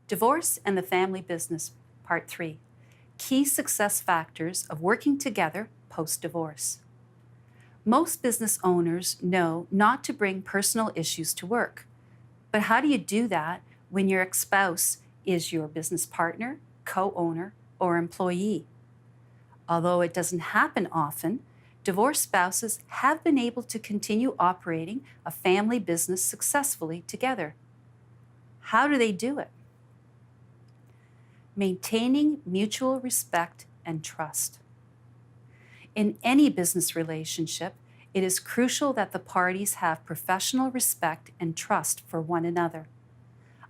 Divorce and the Family Business, Part 3. Key Success Factors of Working Together Post-Divorce. Most business owners know not to bring personal issues to work. But how do you do that when your ex-spouse is your business partner, co-owner, or employee? Although it doesn't happen often, divorced spouses have been able to continue operating a family business successfully together. How do they do it? Maintaining mutual respect and trust. In any business relationship, it is crucial that the parties have professional respect and trust for one another.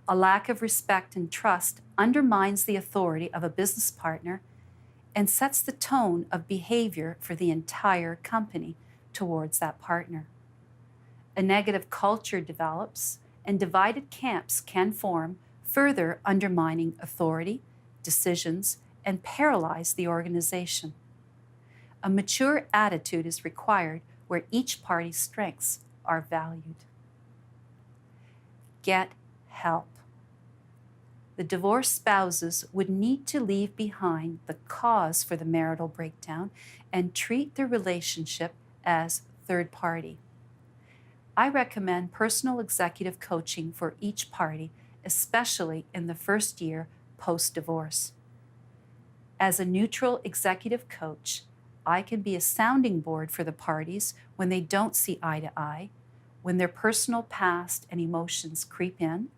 A lack of respect and trust undermines the authority of a business partner and sets the tone of behavior for the entire company towards that partner. A negative culture develops, and divided camps can form, further undermining authority, decisions, and paralyze the organization. A mature attitude is required where each party's strengths are valued. Get help. The divorced spouses would need to leave behind the cause for the marital breakdown and treat their relationship as third party. I recommend personal executive coaching for each party, especially in the first year post-divorce. As a neutral executive coach, I can be a sounding board for the parties when they don't see eye to eye, when their personal past and emotions creep in,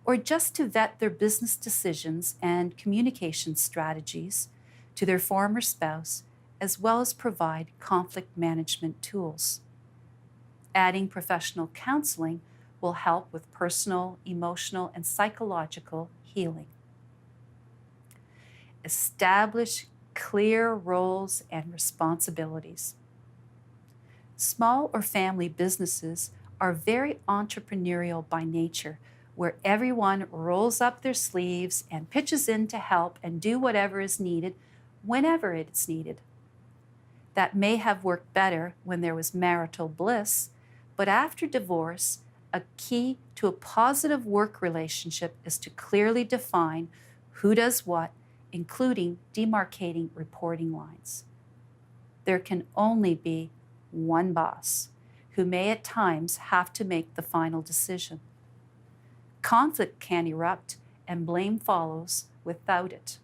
or just to vet their business decisions and communication strategies to their former spouse, as well as provide conflict management tools. Adding professional counseling will help with personal, emotional, and psychological healing. Establish clear roles and responsibilities. Small or family businesses are very entrepreneurial by nature, where everyone rolls up their sleeves and pitches in to help and do whatever is needed whenever it's needed. That may have worked better when there was marital bliss, but after divorce, a key to a positive work relationship is to clearly define who does what, including demarcating reporting lines. There can only be one boss, who may at times have to make the final decision. Conflict can erupt and blame follows without it.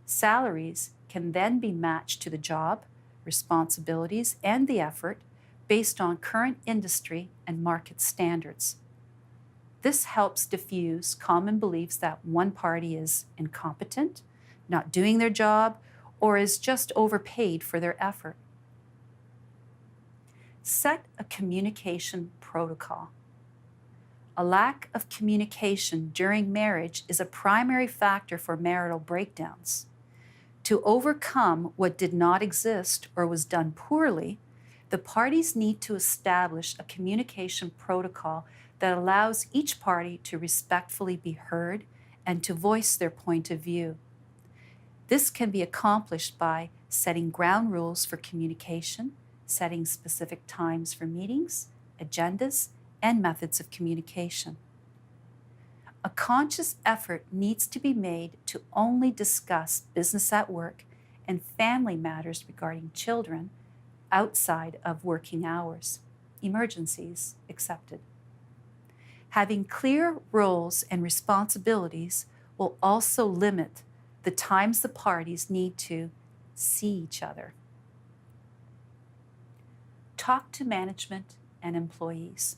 Salaries can then be matched to the job, responsibilities, and the effort based on current industry and market standards. This helps diffuse common beliefs that one party is incompetent, not doing their job, or is just overpaid for their effort. Set a communication protocol. A lack of communication during marriage is a primary factor for marital breakdowns. To overcome what did not exist or was done poorly, the parties need to establish a communication protocol that allows each party to respectfully be heard and to voice their point of view. This can be accomplished by setting ground rules for communication, setting specific times for meetings, agendas, and methods of communication. A conscious effort needs to be made to only discuss business at work and family matters regarding children outside of working hours, emergencies accepted. Having clear roles and responsibilities will also limit the times the parties need to see each other. Talk to management and employees.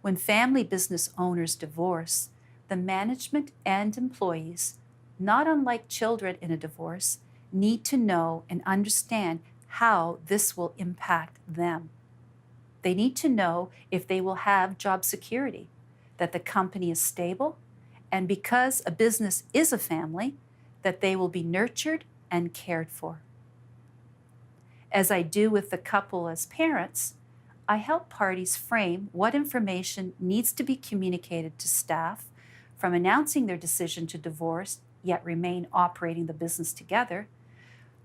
When family business owners divorce, the management and employees, not unlike children in a divorce, need to know and understand how this will impact them. They need to know if they will have job security, that the company is stable, and because a business is a family, that they will be nurtured and cared for. As I do with the couple as parents, I help parties frame what information needs to be communicated to staff, from announcing their decision to divorce, yet remain operating the business together,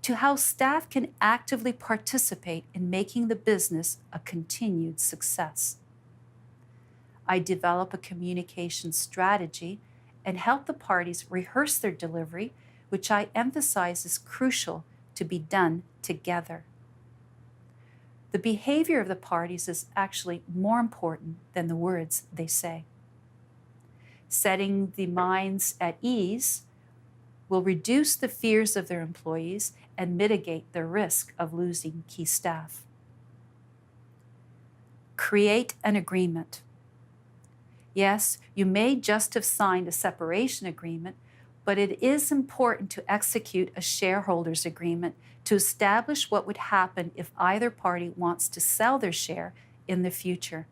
to how staff can actively participate in making the business a continued success. I develop a communication strategy and help the parties rehearse their delivery, which I emphasize is crucial to be done together. The behavior of the parties is actually more important than the words they say. Setting the minds at ease will reduce the fears of their employees and mitigate the risk of losing key staff. Create an agreement. Yes, you may just have signed a separation agreement, but it is important to execute a shareholders agreement to establish what would happen if either party wants to sell their share in the future.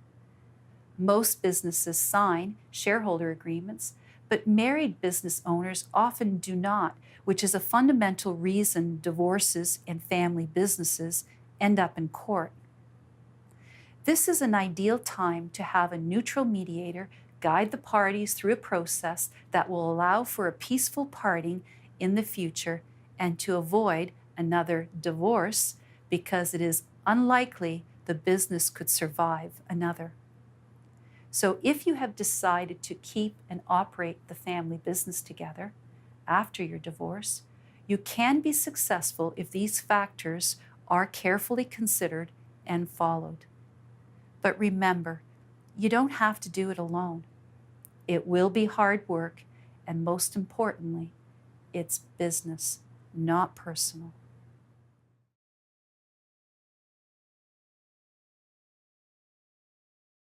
Most businesses sign shareholder agreements, but married business owners often do not, which is a fundamental reason divorces in family businesses end up in court. This is an ideal time to have a neutral mediator guide the parties through a process that will allow for a peaceful parting in the future and to avoid another divorce, because it is unlikely the business could survive another. So if you have decided to keep and operate the family business together after your divorce, you can be successful if these factors are carefully considered and followed. But remember, you don't have to do it alone. It will be hard work, and most importantly, it's business, not personal.